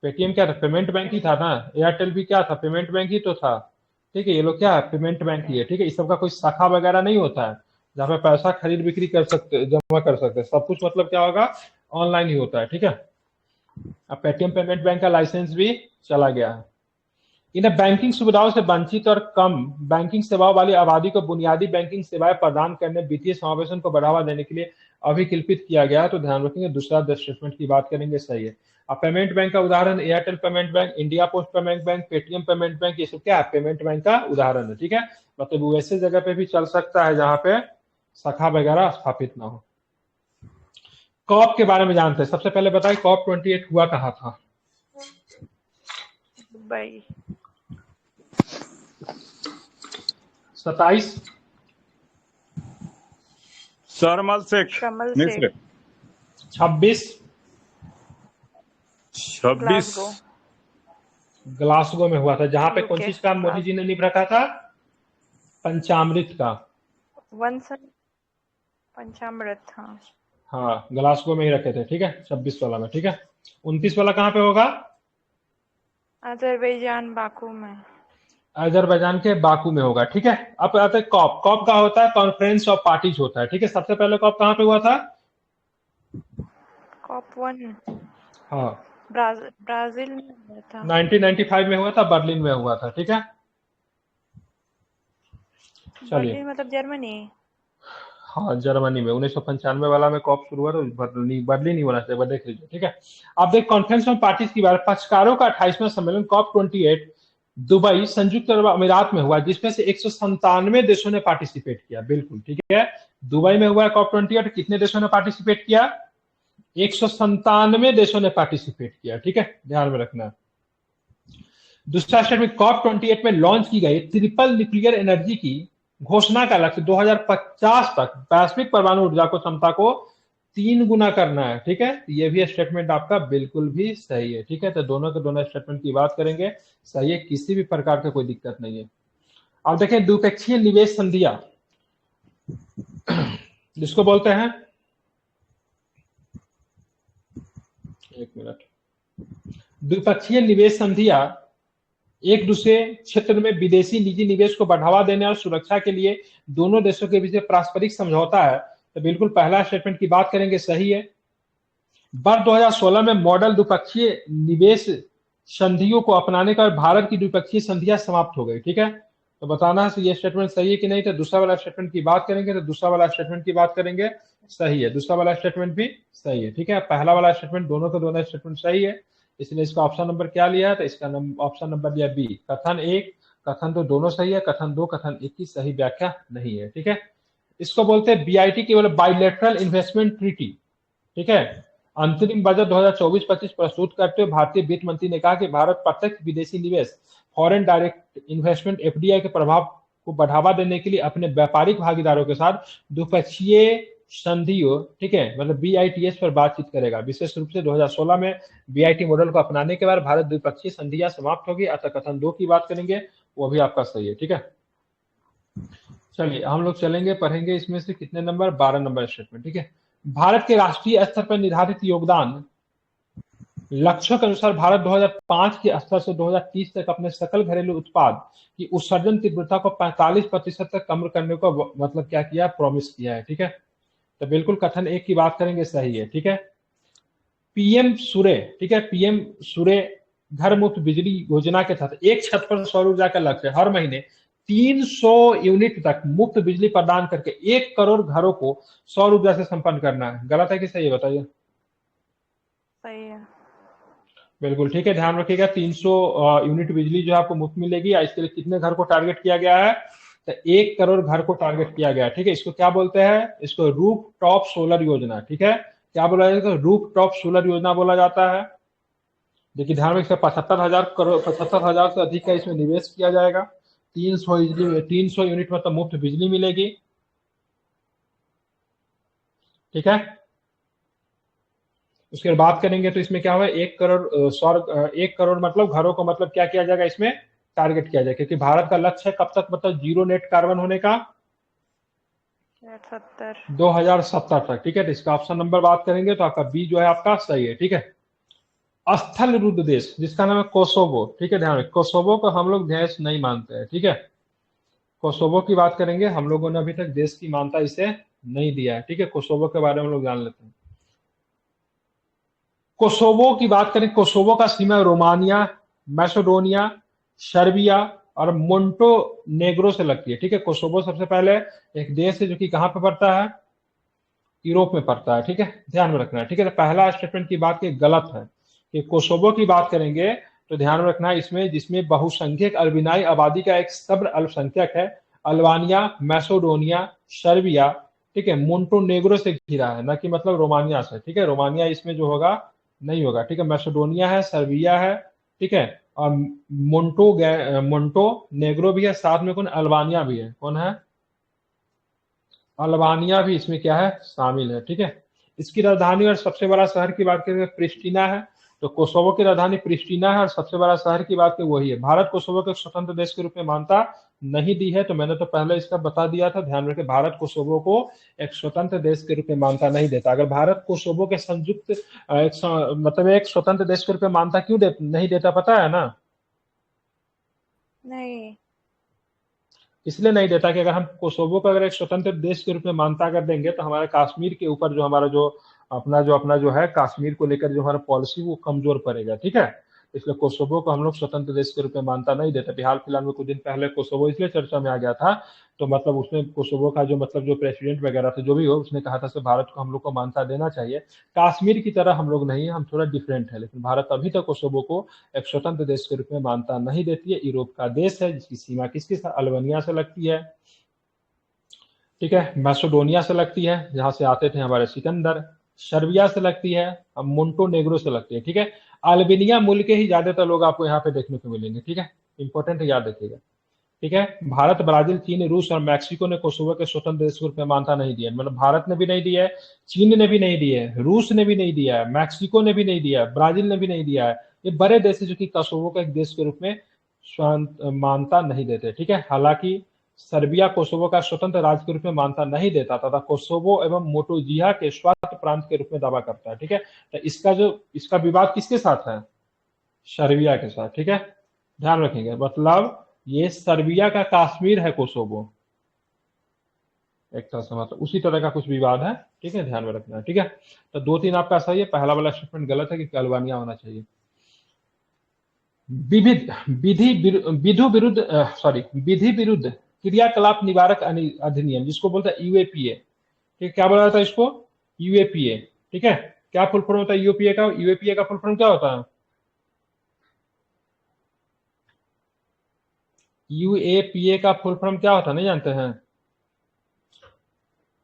पेटीएम क्या था, पेमेंट बैंक ही था ना। एयरटेल भी क्या था, पेमेंट बैंक ही तो था, ठीक है। ये लोग क्या है, पेमेंट बैंक ही है, ठीक है। इस सबका कोई शाखा वगैरह नहीं होता है जहाँ पे पैसा खरीद बिक्री कर सकते, जमा कर सकते, सब कुछ मतलब क्या होगा, ऑनलाइन ही होता है, ठीक है। अब पेटीएम पेमेंट बैंक का लाइसेंस भी चला गया है। इन्हें बैंकिंग सुविधाओं से वंचित और कम बैंकिंग सेवाओं वाली आबादी को बुनियादी बैंकिंग सेवाएं प्रदान करने, वित्तीय समावेशन को बढ़ावा देने के लिए अभिकल्पित किया गया। तो ध्यान रखेंगे, दूसरा स्टेटमेंट की बात करेंगे, सही है। अब पेमेंट बैंक का उदाहरण Airtel payment bank, India post payment bank, Paytm payment bank, ये सब क्या है, पेमेंट बैंक का उदाहरण है, ठीक है। मतलब वो ऐसे जगह पे भी चल सकता है जहां पे शाखा वगैरह स्थापित ना हो। कॉप के बारे में जानते हैं। सबसे पहले बताइए कॉप 28 हुआ कहाँ था? दुबई। 27 शर्मल शेख शर्मल मिस्र। शेख 26 26 ग्लासगो। ग्लासगो में हुआ था, जहां पे कौन यूके। चीज का मोदी जी ने नींव रखा था? पंचामृत का। पंचामृत, हाँ। हाँ, ग्लासगो में ही रखे थे, ठीक है, 26 वाला में, ठीक है। 29 वाला कहाँ पे होगा? अजरबैजान बाकू में। अजरबैजान के बाकू में होगा, ठीक है। अब आते हैं कॉप। कॉप का होता है कॉन्फ्रेंस ऑफ पार्टीज होता है, ठीक है। सबसे पहले कॉप कहाँ पे हुआ था? कॉप 1 हाँ, ब्राजील में हुआ था। 1995 में हुआ था, बर्लिन में हुआ था, ठीक है। चलिए, बर्लिन मतलब जर्मनी। हाँ, जर्मनी में 1995 वाला में कॉप शुरू हुआ, तो बर्लिन ही होना चाहिए, वो देख लीजिए, ठीक है। अब देख कॉन्फ्रेंस ऑफ पार्टीज की बात। पक्षकारों का 28वां सम्मेलन कॉप 28 दुबई संयुक्त अरब अमीरात में हुआ, जिसमें से 197 देशों ने पार्टिसिपेट किया। बिल्कुल ठीक है, दुबई में हुआ कॉप 28। कितने देशों ने पार्टिसिपेट किया? 197 देशों ने पार्टिसिपेट किया, ठीक है, ध्यान में रखना। दूसरा स्टेटमेंट, कॉप 28 में लॉन्च की गई ट्रिपल न्यूक्लियर एनर्जी की घोषणा का लक्ष्य 2050 तक वैश्विक परमाणु ऊर्जा को क्षमता को 3 गुना करना है, ठीक है। ये भी स्टेटमेंट आपका बिल्कुल भी सही है, ठीक है। तो दोनों के दोनों स्टेटमेंट की बात करेंगे, सही है, किसी भी प्रकार का कोई दिक्कत नहीं है। अब देखें द्विपक्षीय निवेश संधियां जिसको बोलते हैं, एक मिनट, द्विपक्षीय निवेश संधियां एक दूसरे क्षेत्र में विदेशी निजी निवेश को बढ़ावा देने और सुरक्षा के लिए दोनों देशों के बीच पारस्परिक समझौता है। तो बिल्कुल पहला स्टेटमेंट की बात करेंगे, सही है। वर्ष 2016 में मॉडल द्विपक्षीय निवेश संधियों को अपनाने का भारत की द्विपक्षीय संधियां समाप्त हो गई, ठीक है। तो बताना है ये स्टेटमेंट सही है कि नहीं। तो दूसरा वाला स्टेटमेंट की बात करेंगे, तो दूसरा वाला स्टेटमेंट की बात करेंगे, सही है। दूसरा वाला स्टेटमेंट भी सही है, ठीक है। पहला वाला स्टेटमेंट, दोनों के दोनों स्टेटमेंट सही है, इसलिए इसका ऑप्शन नंबर क्या लिया है? तो इसका ऑप्शन नंबर लिया बी। कथन 1 कथन 2 दोनों सही है, कथन 2 कथन 1 की सही व्याख्या नहीं है, ठीक है। इसको बोलते हैं बीआईटी केवल बाइलेटरल इन्वेस्टमेंट ट्रीटी, ठीक है। अंतरिम बजट 2024-25 प्रस्तुत करते हुए भारतीय वित्त मंत्री ने कहा कि भारत प्रत्यक्ष विदेशी निवेश फॉरेन डायरेक्ट इन्वेस्टमेंट एफडीआई के प्रभाव को बढ़ावा देने के लिए अपने व्यापारिक भागीदारों के साथ द्विपक्षीय संधियों, ठीक है, मतलब बीआईटीएस पर बातचीत करेगा। विशेष रूप से 2016 में बीआईटी मॉडल को अपनाने के बाद भारत द्विपक्षीय संधियां समाप्त होगी। अतः कथन 2 की बात करेंगे, वो भी आपका सही है, ठीक है। चलिए हम लोग चलेंगे, पढ़ेंगे इसमें से कितने नंबर, 12 नंबर स्टेटमेंट, ठीक है। भारत के राष्ट्रीय स्तर पर निर्धारित योगदान लक्ष्यों के अनुसार भारत 2005 के स्तर से 2030 तक अपने सकल घरेलू उत्पाद की उत्सर्जन तीव्रता को 45% तक कम करने को मतलब क्या किया, प्रॉमिस किया है, ठीक है। तो बिल्कुल कथन 1 की बात करेंगे, सही है, ठीक है। पीएम सूर्य, ठीक है, पीएम सूर्य घर मुफ्त बिजली योजना के तहत एक छत पर सौर ऊर्जा का लक्ष्य हर महीने 300 यूनिट तक मुफ्त बिजली प्रदान करके 1 करोड़ घरों को सौर ऊर्जा से संपन्न करना है। गलत है कि सही है, बताइए। सही है। बिल्कुल ठीक है, ध्यान रखिएगा। 300 यूनिट बिजली जो है आपको मुफ्त मिलेगी। इसके लिए कितने घर को टारगेट किया गया है? तो 1 करोड़ घर को टारगेट किया गया है, ठीक है। इसको क्या बोलते हैं? इसको रूफ टॉप सोलर योजना, ठीक है। क्या बोला जाता है? रूफ टॉप सोलर योजना बोला जाता है। देखिए ध्यान में 75,000 से अधिक का इसमें निवेश किया जाएगा। 300 यूनिट मतलब मुफ्त बिजली मिलेगी, ठीक है। उसके बाद बात करेंगे तो इसमें क्या हुआ, 1 करोड़ मतलब घरों को मतलब क्या किया जाएगा, इसमें टारगेट किया जाएगा। क्योंकि भारत का लक्ष्य है कब तक, मतलब जीरो नेट कार्बन होने का, 2070 तक, ठीक है। तो इसका ऑप्शन नंबर बात करेंगे तो आपका बी जो है आपका सही है, ठीक है। स्थल रुद्ध देश जिसका नाम है कोसोवो, ठीक है, ध्यान रखें। कोसोवो को हम लोग देश नहीं मानते हैं, ठीक है। कोसोवो की बात करेंगे, हम लोगों ने अभी तक देश की मान्यता इसे नहीं दिया है, ठीक है। कोसोवो के बारे में लोग जान लेते हैं। कोसोवो की बात करें, कोसोवो का सीमा रोमानिया, मैसेडोनिया, सर्बिया और मोंटेनेग्रो से लगती है, ठीक है। कोसोवो सबसे पहले एक देश है जो कि कहाँ पे पड़ता है, यूरोप में पड़ता है, ठीक है, ध्यान में रखना है, ठीक है। तो पहला स्टेटमेंट की बात की गलत है कि कोसोवो की बात करेंगे तो ध्यान में रखना है इसमें जिसमें बहुसंख्यक अल्बिनाई आबादी का एक सब्र अल्पसंख्यक है, अल्बानिया, मैसेडोनिया, सर्बिया, ठीक है, मोंटेनेग्रो से घिरा है, ना कि मतलब रोमानिया से, ठीक है। रोमानिया इसमें जो होगा नहीं होगा, ठीक है। मैसेडोनिया है, सर्बिया है, ठीक है, और मोंटेनेग्रो भी है, साथ में कौन, अल्बानिया भी है, कौन है, अल्बानिया भी इसमें क्या है, शामिल है, ठीक है। इसकी राजधानी और सबसे बड़ा शहर की बात करें प्रिस्टिना है, तो कोसोवो की राजधानी प्रिस्टिना है और सबसे बड़ा शहर की बात करें वही है। भारत कोसोवो को एक स्वतंत्र देश के रूप में मानता नहीं दी है, तो मैंने तो पहले इसका बता दिया था, ध्यान रखें, भारत कोसोवो को एक स्वतंत्र देश के रूप में मानता नहीं देता। अगर भारत कोसोवो के संयुक्त मतलब एक स्वतंत्र देश के रूप में मानता क्यों नहीं देता, पता है ना? नहीं। इसलिए नहीं देता कि अगर हम कोसोवो को अगर एक स्वतंत्र देश के रूप में मानता कर देंगे तो हमारे कश्मीर के ऊपर जो हमारा जो अपना जो है कश्मीर को लेकर जो हमारा पॉलिसी वो कमजोर पड़ेगा, ठीक है। इसलिए कोसोवो को हम लोग स्वतंत्र देश के रूप में मानता नहीं देते। हाल फिलहाल में कुछ दिन पहले कोसोवो इसलिए चर्चा में आ गया था, तो मतलब उसमें कोसोवो का जो मतलब जो प्रेसिडेंट वगैरह था जो भी हो, उसने कहा था कि भारत को हम लोग को मान्यता देना चाहिए, कश्मीर की तरह हम लोग नहीं है, हम थोड़ा डिफरेंट है। लेकिन भारत अभी तक कोसोवो को एक स्वतंत्र देश के रूप में मान्यता नहीं देती है। यूरोप का देश है जिसकी सीमा किसके साथ, अल्बानिया से लगती है, ठीक है, मैसेडोनिया से लगती है जहां से आते थे हमारे सिकंदर, सर्बिया से लगती है, अब मोंटेनेग्रो से लगती है, ठीक है। अल्बानिया मूल के ही ज्यादातर लोग आपको यहाँ पे देखने को मिलेंगे, ठीक है, इंपॉर्टेंट है, याद रखिएगा, ठीक है। भारत, ब्राजील, चीन, रूस और मैक्सिको ने कोसोवो के स्वतंत्र देश के रूप में मान्यता नहीं दिया, मतलब भारत ने भी नहीं दिया है, चीन ने भी नहीं दिया है, रूस ने भी नहीं दिया है, मैक्सिको ने भी नहीं दिया है, ब्राजील ने भी नहीं दिया है। ये बड़े देश है जो कि कोसोवो को एक देश के रूप में मान्यता नहीं देते, ठीक है। हालांकि सर्बिया कोसोवो का स्वतंत्र राज्य के रूप में मान्यता नहीं देता तथा कोसोवो एवं मोटोजिया के स्वायत्त प्रांत के रूप में दावा करता है, ठीक है। तो इसका विवाद किसके साथ है, सर्बिया के साथ, ठीक है, ध्यान रखेंगे। मतलब ये सर्बिया का कश्मीर है कोसोवो, एक तरह से मतलब उसी तरह का कुछ विवाद है, ठीक है, ध्यान में रखना है, ठीक है। तो 2-3 आपका सही है, पहला वाला स्टेटमेंट गलत है क्योंकि अल्बानिया होना चाहिए। विधि विरुद्ध क्रियाकलाप निवारक अधिनियम जिसको बोलता है यूएपीए, ठीक, क्या बोला जाता है इसको, यूएपीए, ठीक है। क्या फुल फॉर्म होता है यूएपीए का, यूएपीए का फुल फॉर्म क्या होता है, यूएपीए का फुल फॉर्म क्या होता है, नहीं जानते हैं,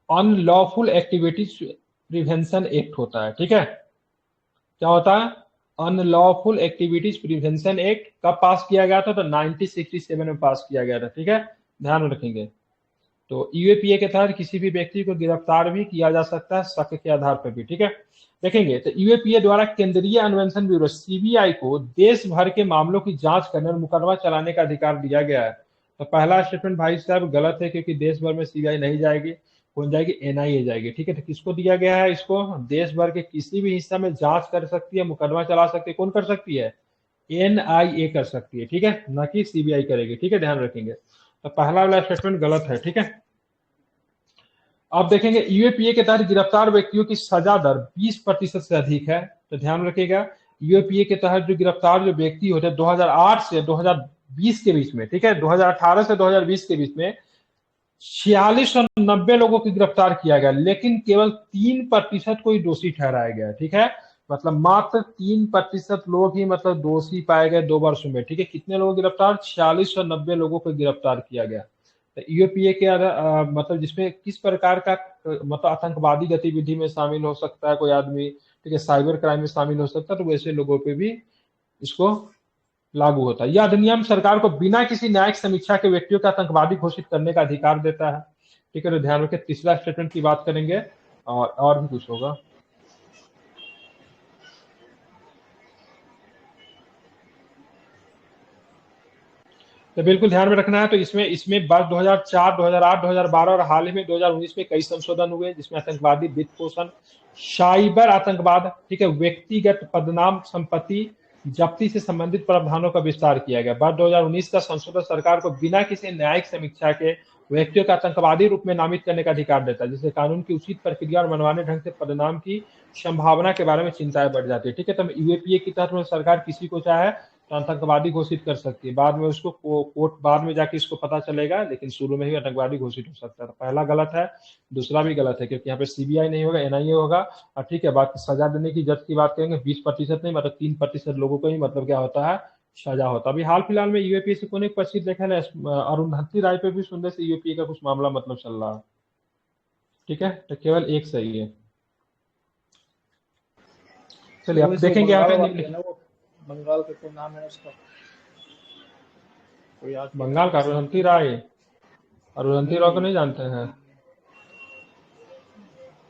अनलॉफुल एक्टिविटीज प्रिवेंशन एक्ट होता है, ठीक है। क्या होता है, अनलॉफुल एक्टिविटीज प्रिवेंशन एक्ट कब पास किया गया था, तो 1967 में पास किया गया था, ठीक है, ध्यान में रखेंगे। तो यूएपीए के तहत किसी भी व्यक्ति को गिरफ्तार भी किया जा सकता है शक के आधार पर भी, ठीक है। देखेंगे तो यूएपीए द्वारा केंद्रीय अन्वेषण ब्यूरो सीबीआई को देश भर के मामलों की जांच करने और मुकदमा चलाने का अधिकार दिया गया है। तो पहला स्टेटमेंट भाई साहब गलत है क्योंकि देश भर में सीबीआई नहीं जाएगी, कौन जाएगी, एनआईए जाएगी, ठीक है। तो किसको दिया गया है, इसको देश भर के किसी भी हिस्सा में जांच कर सकती है, मुकदमा चला सकती है, कौन कर सकती है, एनआईए कर सकती है, ठीक है, ना कि सीबीआई करेगी, ठीक है, ध्यान रखेंगे। तो पहला वाला स्टेटमेंट गलत है, ठीक है। अब देखेंगे यूएपीए के तहत गिरफ्तार व्यक्तियों की सजा दर 20% से अधिक है, तो ध्यान रखिएगा यूएपीए के तहत जो गिरफ्तार जो व्यक्ति होते हैं 2008 से 2020 के बीच में, ठीक है, 2018 से 2020 के बीच में 4690 लोगों की गिरफ्तार किया गया, लेकिन केवल 3% को ही दोषी ठहराया गया, ठीक है। मतलब मात्र 3% लोग ही मतलब दोषी पाए गए 2 वर्षों में, ठीक है। कितने लोग गिरफ्तार, 4690 लोगों को गिरफ्तार किया गया। तो यूएपीए के मतलब जिसमें किस प्रकार का मतलब आतंकवादी गतिविधि में शामिल हो सकता है कोई आदमी, ठीक है, साइबर क्राइम में शामिल हो सकता है, तो वैसे लोगों पे भी इसको लागू होता है। यह अधिनियम सरकार को बिना किसी न्यायिक समीक्षा के व्यक्तियों को आतंकवादी घोषित करने का अधिकार देता है, ठीक है। तो ध्यान रखें, तीसरा स्टेटमेंट की बात करेंगे और भी कुछ होगा। तो बिल्कुल ध्यान में रखना है। तो इसमें वर्ष 2004, 2008, 2012 और हाल ही में 2019 में कई संशोधन हुए जिसमें आतंकवादी वित्त पोषण, साइबर आतंकवाद, ठीक है, व्यक्तिगत पदनाम संपत्ति जब्ती से संबंधित प्रावधानों का विस्तार किया गया। वर्ष 2019 का संशोधन सरकार को बिना किसी न्यायिक समीक्षा के व्यक्तियों का आतंकवादी रूप में नामित करने का अधिकार देता है, जिससे कानून की उचित प्रक्रिया और मनमाने ढंग से पदनाम की संभावना के बारे में चिंताएं बढ़ जाती है, ठीक है। तो यूएपीए के तहत सरकार किसी को चाहे तो आतंकवादी घोषित कर सकती है। बाद में उसको कोर्ट बाद में जाके इसको पता चलेगा, लेकिन शुरू में ही आतंकवादी घोषित हो सकता है। तो पहला गलत है, दूसरा भी गलत है, क्योंकि यहाँ पे सीबीआई नहीं होगा, एनआईए होगा। और ठीक है, बात सजा देने की जज की बात करेंगे, 20% नहीं मतलब 3% लोगों को ही मतलब क्या होता है, सजा होता है। अभी हाल फिलहाल में यूएपीएससी को एक पच्चीस देखा है, अरुंधति राय पे भी सुनने से यूपीए का कुछ मामला मतलब चल रहा है। ठीक है, तो केवल एक सही है। चलिए आप देखेंगे यहाँ पे बंगाल का कोई नाम है उसका, कोई याद नहीं। बंगाल का अरुंधति राय, अरुंधति राय को नहीं जानते हैं?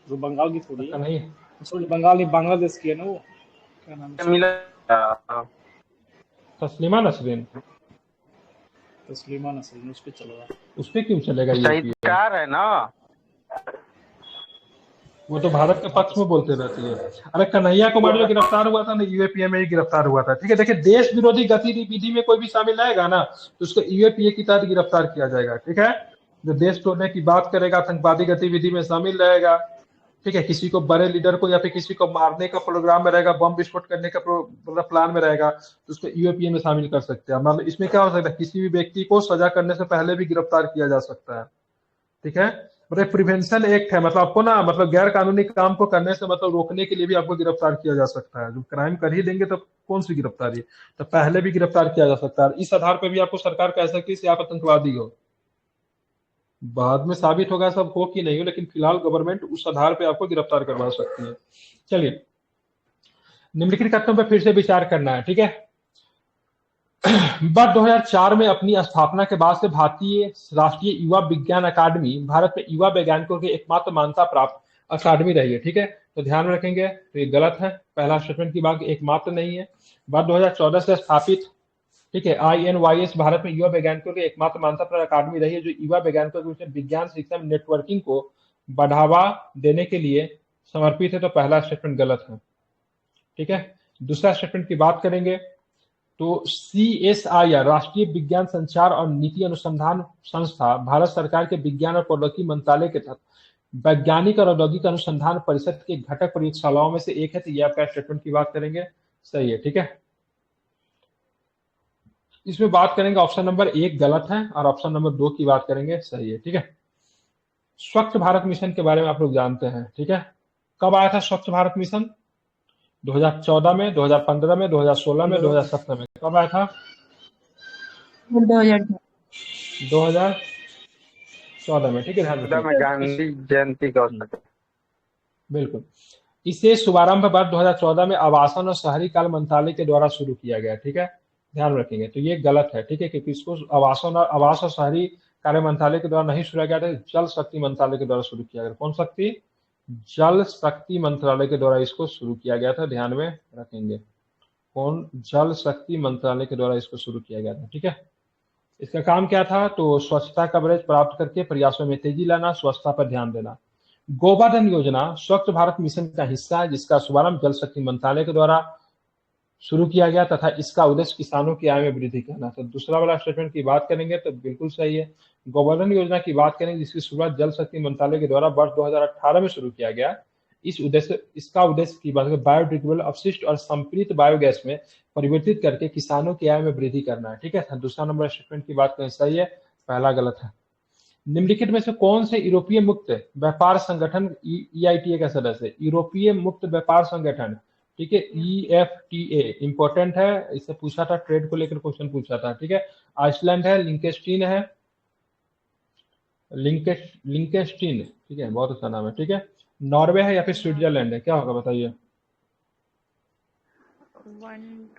जो बंगाल की थोड़ी पता है, नहीं, सॉरी बंगाल नहीं, बांग्लादेश की है ना वो, क्या नाम है? मिला तस्लीमा नसरीन। तस्लीमा नसरीन, उस पे चल रहा है। उस पे क्यों चलेगा यूपीए? शहीदकार है ना। वो तो भारत के पक्ष में बोलते रहती है। अरे कन्हैया कुमार जो गिरफ्तार हुआ था ना, यूएपीए में ही गिरफ्तार हुआ था। ठीक है, देखिए देश विरोधी गतिविधि में कोई भी शामिल रहेगा ना, तो उसको यूएपीए की तहत गिरफ्तार किया जाएगा। ठीक है, जो देश तोड़ने की बात करेगा, आतंकवादी गतिविधि में शामिल रहेगा, ठीक है, किसी को बड़े लीडर को या फिर किसी को मारने का प्रोग्राम में रहेगा, बम विस्फोट करने का मतलब प्लान में रहेगा, तो उसको यूएपीए में शामिल कर सकते हैं। मतलब इसमें क्या हो सकता है, किसी भी व्यक्ति को सजा करने से पहले भी गिरफ्तार किया जा सकता है। ठीक है, मतलब प्रिवेंशन एक्ट है, मतलब आपको ना मतलब गैर कानूनी काम को करने से मतलब रोकने के लिए भी आपको गिरफ्तार किया जा सकता है। जब क्राइम कर ही देंगे तो कौन सी गिरफ्तारी, तो पहले भी गिरफ्तार किया जा सकता है। इस आधार पर भी आपको सरकार कह सकती है कि आप आतंकवादी हो। बाद में साबित होगा सब हो कि नहीं हो, लेकिन फिलहाल गवर्नमेंट उस आधार पे आपको गिरफ्तार करवा सकती है। चलिए, निम्नलिखित कथनों पर फिर से विचार करना है। ठीक है, वर्ष 2004 में अपनी स्थापना के बाद से भारतीय राष्ट्रीय युवा विज्ञान अकादमी भारत में युवा वैज्ञानिकों की एकमात्र मान्यता प्राप्त अकादमी रही है। ठीक है, तो ध्यान में रखेंगे, तो ये गलत है। पहला स्टेटमेंट की बात एकमात्र नहीं है, वर्ष 2014 से स्थापित, ठीक है, INYS भारत में युवा वैज्ञानिकों की एकमात्र मान्यता प्राप्त अकादमी रही है, जो युवा वैज्ञानिकों के बीच विज्ञान शिक्षा में नेटवर्किंग को बढ़ावा देने के लिए समर्पित है। तो पहला स्टेटमेंट गलत है। ठीक है, दूसरा स्टेटमेंट की बात करेंगे तो CSIR राष्ट्रीय विज्ञान संचार और नीति अनुसंधान संस्था भारत सरकार के विज्ञान और प्रौद्योगिकी मंत्रालय के तहत वैज्ञानिक और औद्योगिक अनुसंधान परिषद के घटक प्रयोगशालाओं में से एक है। तो ये आपका स्टेटमेंट की बात करेंगे, सही है। ठीक है, इसमें बात करेंगे ऑप्शन नंबर 1 गलत है और ऑप्शन नंबर 2 की बात करेंगे, सही है। ठीक है, स्वच्छ भारत मिशन के बारे में आप लोग जानते हैं। ठीक है, कब आया था स्वच्छ भारत मिशन? 2014 में, 2015 में, 2016 में, 2017 में, कब आया था? 2014 में। ठीक है, ध्यान रखिए, गांधी जयंती का अवसर। बिल्कुल। इसे शुभारंभ वर्ष 2014 में आवासन और शहरी कार्य मंत्रालय के द्वारा शुरू किया गया। ठीक है, ध्यान रखेंगे, तो ये गलत है। ठीक है, क्योंकि इसको आवास और शहरी कार्य मंत्रालय के द्वारा नहीं शुरू किया गया था, जल शक्ति मंत्रालय के द्वारा शुरू किया गया। कौन शक्ति? जल शक्ति मंत्रालय के द्वारा इसको शुरू किया गया था, ध्यान में रखेंगे। कौन? जल शक्ति मंत्रालय के द्वारा इसको शुरू किया गया था। ठीक है, इसका काम क्या था? तो स्वच्छता कवरेज प्राप्त करके प्रयासों में तेजी लाना, स्वच्छता पर ध्यान देना। गोबर्धन योजना स्वच्छ भारत मिशन का हिस्सा है, जिसका शुभारंभ जल शक्ति मंत्रालय के द्वारा शुरू किया गया तथा इसका उद्देश्य किसानों की आय में वृद्धि करना। तो दूसरा वाला स्टेटमेंट की बात करेंगे तो बिल्कुल सही है। गोबर्धन योजना की बात करेंगे, जिसकी शुरुआत जल शक्ति मंत्रालय के द्वारा वर्ष 2018 में शुरू किया गया। इसका उद्देश्य की बात करें, बायोडिग्रेडेबल अपशिष्ट और संपीड़ित बायोगैस में परिवर्तित करके किसानों की आय में वृद्धि करना है। ठीक है, दूसरा नंबर स्टेटमेंट की बात करें, सही है, पहला गलत है। निम्नलिखित में से कौन से यूरोपीय मुक्त व्यापार संगठन EITA का सदस्य है? यूरोपीय मुक्त व्यापार संगठन, ठीक है, EFTA इंपॉर्टेंट है, इससे पूछा था, ट्रेड को लेकर क्वेश्चन पूछा था। ठीक है, आइसलैंड है, लिंकेस्टीन है, लिंकेस्टीन, ठीक है, बहुत अच्छा नाम है। ठीक है, नॉर्वे है या फिर स्विट्जरलैंड है, क्या होगा बताइए?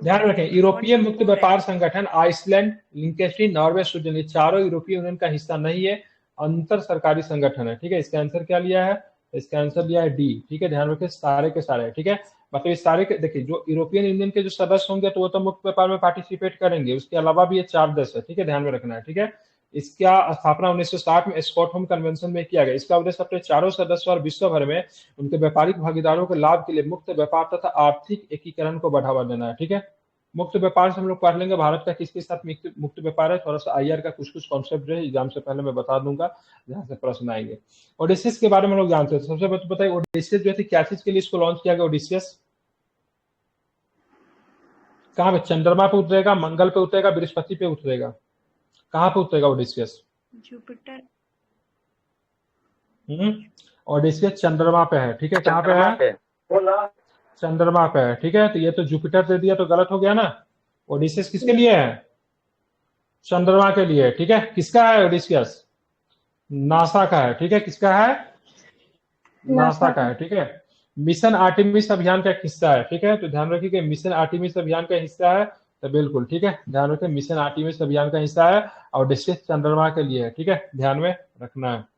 ध्यान रखें, यूरोपीय मुक्त व्यापार संगठन आइसलैंड, लिंकेस्टीन, नॉर्वे, स्विट्जरलैंड, चारों यूरोपीय यूनियन का हिस्सा नहीं है, अंतर सरकारी संगठन है। ठीक है, इसका आंसर क्या लिया है? इसका आंसर लिया है डी। ठीक है, ध्यान रखें, सारे के सारे। ठीक है, मतलब ये सारे के, देखिए जो यूरोपियन यूनियन के जो सदस्य होंगे तो वो तो मुक्त व्यापार में पार्टिसिपेट करेंगे, उसके अलावा भी ये 4 देश है। ठीक है, ध्यान में रखना है। ठीक है, इसका स्थापना 1960 में स्टॉकहोम कन्वेंशन में किया गया। इसका उद्देश्य अपने चारों सदस्य और विश्व भर में उनके व्यापारिक भागीदारों के लाभ के लिए मुक्त व्यापार तथा आर्थिक एकीकरण को बढ़ावा देना है। ठीक है, मुक्त व्यापार से हम लोग पढ़ लेंगे भारत का किसके साथ मुक्त व्यापार है। थोड़ा सा IR का कुछ कॉन्सेप्ट जो है एग्जाम से पहले मैं बता दूंगा, जहां से प्रश्न आएंगे। ओडिसियस के बारे में लोग जानते हैं, सबसे पहले बताइए ओडिसियस जो है क्या चीज के लिए इसको लॉन्च किया गया? ओडिसियस कहाँ पे? चंद्रमा पे उतरेगा, मंगल पे उतरेगा, बृहस्पति पे उतरेगा? कहाँ पे उतरेगा ओडिसियस? जुपिटर। ओडिसियस चंद्रमा पे है, ठीक है। कहाँ पे चंद्रमा है? पे। चंद्रमा पे है, ठीक है। तो ये तो जुपिटर दे दिया तो गलत हो गया ना। ओडिसियस किसके लिए है? चंद्रमा के लिए, ठीक है। किसका है ओडिसियस? नासा का है, ठीक है। किसका है? नासा का है, ठीक है। मिशन आर्टेमिस अभियान का एक हिस्सा है, ठीक है। तो ध्यान रखिए कि मिशन आर्टेमिस अभियान का हिस्सा है, तो बिल्कुल ठीक है। ध्यान रखिए मिशन आर्टेमिस अभियान का हिस्सा है और ओडिसियस चंद्रमा के लिए है, ठीक है। ध्यान में रखना है।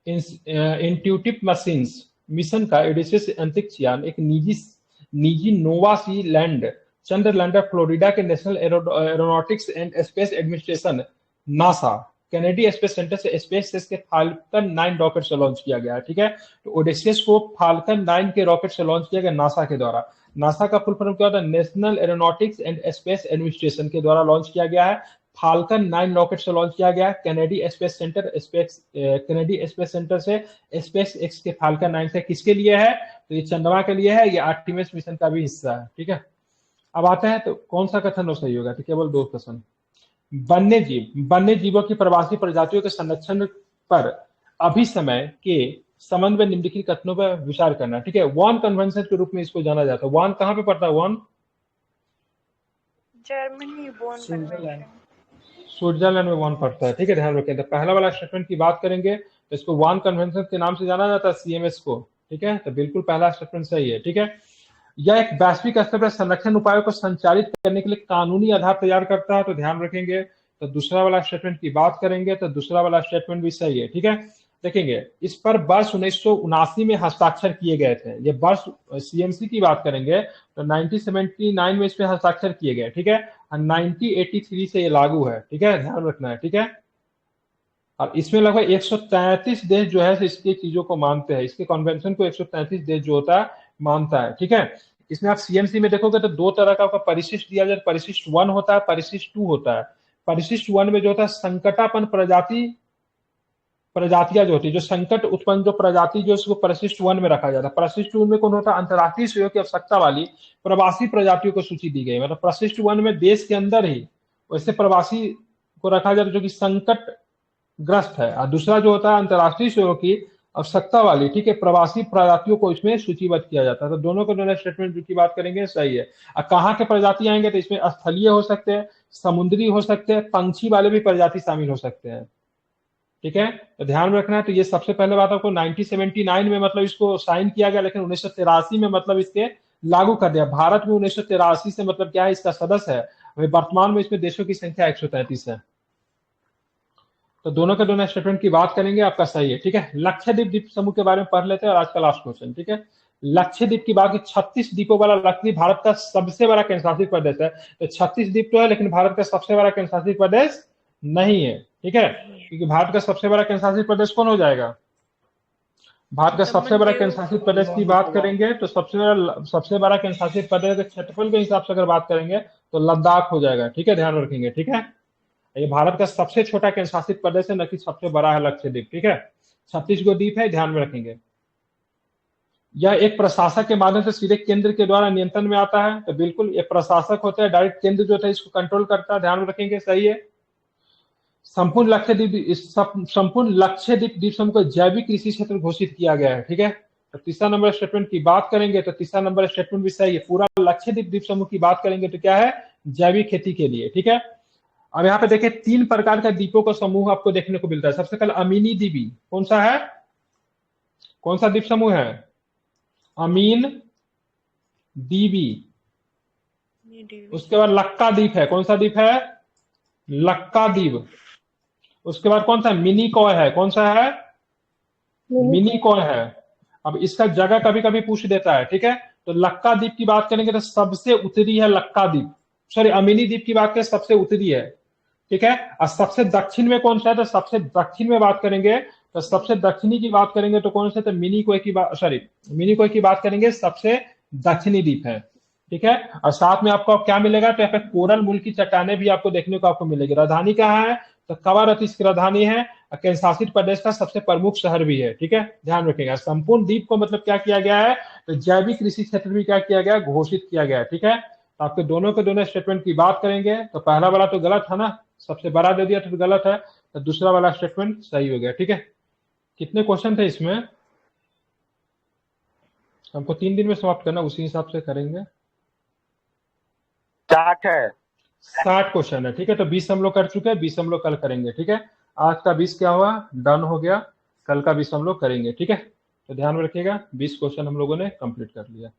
इंट्यूटिव मशीन्स मिशन का ओडिसियस अंतरिक्ष यान एक निजी नोवा सी लैंड चंद्र लैंडर फ्लोरिडा के national aeronautics and space administration NASA Kennedy space centre से स्पेस के फाल्कन 9 रॉकेट से लॉन्च किया गया है, ठीक है। तो ओडिसियस को फाल्कन 9 के रॉकेट से लॉन्च किया गया नासा के द्वारा। नासा का फुल फॉर्म क्या होता है? National aeronautics and space administration के द्वारा लॉन्च किया गया है। फाल्कन 9 रॉकेट से लॉन्च किया गया कैनेडी स्पेस सेंटर से स्पेस एक्स के फाल्कन 9 से किसके लिए है? तो ये चंद्रमा के लिए है, ये आर्टेमिस मिशन का भी हिस्सा है, ठीक है। अब आते हैं तो कौन सा कथन हो सही होगा? तो केवल 2 कथन। वन्य जीवों की प्रवासी प्रजातियों के संरक्षण पर अभिसमय के संबंध में निम्नलिखित कथनों पर विचार करना, ठीक है। वान कन्वेंशन के रूप में इसको जाना जाता है। वान कहाँ पे पड़ता है? वान जर्मनी। Bone Switzerland. स्विट्जरलैंड में वान पड़ता है, ठीक है। ध्यान रखें। तो पहला वाला स्टेटमेंट की बात करेंगे तो इसको वान कन्वेंशन के नाम से जाना जाता है, सीएमएस को, ठीक है। तो बिल्कुल पहला स्टेटमेंट सही है, ठीक है। यह एक वैश्विक स्तर पर संरक्षण उपायों को संचालित करने के लिए कानूनी आधार तैयार करता है, तो ध्यान रखेंगे। तो दूसरा वाला स्टेटमेंट की बात करेंगे तो दूसरा वाला स्टेटमेंट भी सही है, ठीक है। देखेंगे इस पर वर्ष 1979 में हस्ताक्षर किए गए थे। ये वर्ष सीएमसी की बात करेंगे तो 1979 में इस पे हस्ताक्षर किए गए, ठीक है। 1983 से ये लागू है, ठीक है। ध्यान रखना है, ठीक है। और इसमें लगभग 133 देश जो है इसकी चीजों को मानते हैं, इसके कन्वेंशन को 133 देश जो होता है मानता है, ठीक है। इसमें आप सीएमसी में देखोगे तो 2 तरह का परिशिष्ट दिया जाता है। परिशिष्ट 1 होता है, परिशिष्ट 2 होता है। परिशिष्ट 1 में जो होता है संकटापन्न प्रजातियां जो होती है, जो संकट उत्पन्न जो प्रजाति जो उसको परिशिष्ट 1 में रखा जाता है। परिशिष्ट 2 में कौन होता है? अंतर्राष्ट्रीय सहयोग की आवश्यकता वाली प्रवासी प्रजातियों को सूची दी गई। मतलब परिशिष्ट 1 में देश के अंदर ही वैसे प्रवासी को रखा जाता है जो कि संकट ग्रस्त है, और दूसरा जो होता है अंतर्राष्ट्रीय सहयोग की आवश्यकता वाली, ठीक है, प्रवासी प्रजातियों को इसमें सूचीबद्ध किया जाता है। तो दोनों को दोनों स्टेटमेंट की बात करेंगे सही है। और कहाँ के प्रजाति आएंगे तो इसमें स्थलीय हो सकते हैं, समुद्री हो सकते हैं, पंछी वाले भी प्रजाति शामिल हो सकते हैं, ठीक है। तो ध्यान रखना है। तो ये सबसे पहले बात आपको 1979 में मतलब इसको साइन किया गया, लेकिन 1983 में मतलब इसके लागू कर दिया। भारत में 1983 से मतलब क्या है? इसका सदस्य है। वर्तमान में इसमें देशों की संख्या 133 है। तो दोनों के दोनों स्टेटमेंट की बात करेंगे, आपका सही है, ठीक है। लक्षद्वीप द्वीप समूह के बारे में पढ़ लेते हैं और आज का लास्ट क्वेश्चन, ठीक है। लक्षद्वीप की बात की 36 द्वीपों वाला लक्षद्वीप भारत का सबसे बड़ा केंद्रशासित प्रदेश है। तो 36 द्वीप तो है लेकिन भारत का सबसे बड़ा केंद्रशासित प्रदेश नहीं है, ठीक है। क्योंकि भारत का सबसे बड़ा केंद्रशासित प्रदेश कौन हो जाएगा? भारत का सबसे बड़ा केंद्रशासित प्रदेश की बात करेंगे तो सबसे बड़ा केंद्रशासित प्रदेश के क्षेत्रफल के हिसाब से अगर बात करेंगे तो लद्दाख हो जाएगा, ठीक है। ध्यान रखेंगे, ठीक है। ये भारत का सबसे छोटा केंद्रशासित प्रदेश है, न कि सबसे बड़ा है लक्षद्वीप, ठीक है। 36 गो द्वीप है, ध्यान में रखेंगे। यह एक प्रशासक के माध्यम से सीधे केंद्र के द्वारा नियंत्रण में आता है। तो बिल्कुल ये प्रशासक होता है, डायरेक्ट केंद्र जो था इसको कंट्रोल करता है, ध्यान में रखेंगे, सही है। संपूर्ण लक्षद्वीप द्वीप समूह को जैविक कृषि क्षेत्र घोषित किया गया है, ठीक है। तो तीसरा नंबर स्टेटमेंट की बात करेंगे तो तीसरा नंबर स्टेटमेंट भी सही है। पूरा लक्षद्वीप द्वीप समूह की बात करेंगे तो क्या है? जैविक खेती के लिए, ठीक है। अब यहाँ पे देखिए 3 प्रकार का द्वीपों का समूह आपको देखने को मिलता है। सबसे पहले अमीनी द्वीपी, कौन सा है? कौन सा द्वीप समूह है? अमीन द्वीपी। उसके बाद लक्का द्वीप है, कौन सा द्वीप है? लक्का द्वीप। उसके बाद कौन सा? मिनी कॉय है, कौन सा है? मिनी कॉय है। अब इसका जगह कभी कभी पूछ देता है, ठीक है। तो लक्का द्वीप की बात करेंगे तो सबसे उत्तरी है लक्का द्वीप, सॉरी अमीनी द्वीप की बात करें सबसे उत्तरी है, ठीक है। और सबसे दक्षिण में कौन सा है? तो सबसे दक्षिण में बात करेंगे तो सबसे दक्षिणी की बात करेंगे तो कौन सा? तो मिनी कोय की बात, सॉरी मिनी कोय की बात करेंगे, सबसे दक्षिणी द्वीप है, ठीक है। और साथ में आपको क्या मिलेगा, तो यहाँ पे कोरल मूल की चट्टाने भी आपको देखने को आपको मिलेगी। राजधानी कहाँ है, तो कवारत इसकी राजधानी है, और केंद्र शासित प्रदेश का सबसे प्रमुख शहर भी है। ठीक है, ध्यान रखिएगा। संपूर्ण द्वीप को मतलब क्या किया गया है, तो जैविक कृषि क्षेत्र भी क्या किया गया, घोषित किया गया है। ठीक है, तो आपके दोनों के दोनों स्टेटमेंट की बात करेंगे तो पहला वाला तो गलत है ना, सबसे बड़ा दे दिया तो गलत है, तो दूसरा वाला स्टेटमेंट सही हो गया। ठीक है, कितने क्वेश्चन थे इसमें, हमको 3 दिन में समाप्त करना, उसी हिसाब से करेंगे। 60 है। 60 क्वेश्चन है। ठीक है, तो 20 हम लोग कर चुके हैं, 20 हम लोग कल करेंगे। ठीक है, आज का 20 क्या हुआ, डन हो गया, कल का 20 हम लोग करेंगे। ठीक है, तो ध्यान में रखिएगा, 20 क्वेश्चन हम लोगों ने कंप्लीट कर लिया।